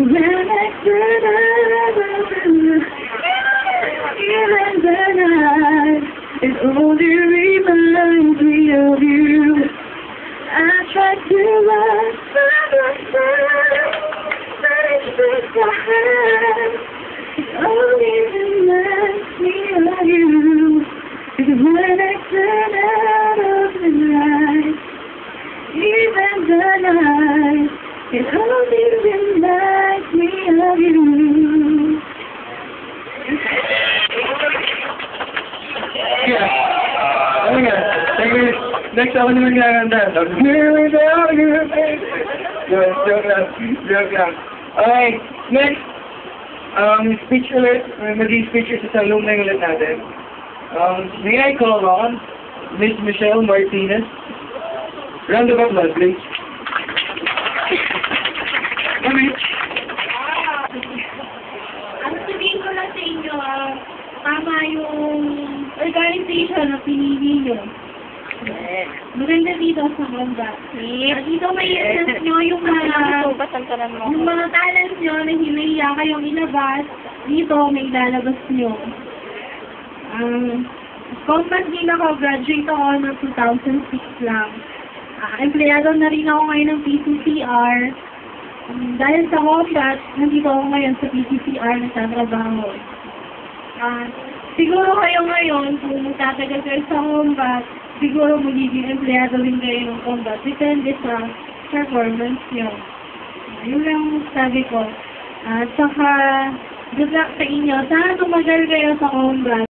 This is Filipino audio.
when I stood up, even the night, it only reminds me of you. I tried to love myself, but it's just a hand. It only reminds me of you. Because when I turn out of the night, even the night, it only reminds me of you. Yeah. Ano nga? Next ako naman gaganda. Joke lang. Okay, next. Speech ulit. Maging speech sa alumni ulit natin. May I call on Miss Michelle Martinez? Round of applause, please. Kami. Ang sabihin ko lang sa inyo, tama yung organization na pinili nyo. Maganda dito sa banda. Dito may i-assess nyo yung mga talents nyo na hinahiya kayong ilabas. Dito may ilalabas nyo. Combat din ako, graduate ako ng 2006 lang. Empleyado na rin ako ngayon ng PCCR. Dahil sa combat, nandito ako ngayon sa PCCR nagtatrabaho. Siguro kayo ngayon, kung magtatagal kayo sa combat, siguro magiging empleyado rin kayo ng combat. Depende sa performance nyo. Yun lang sabi ko. At saka, good luck sa inyo. Sana tumagal kayo sa combat.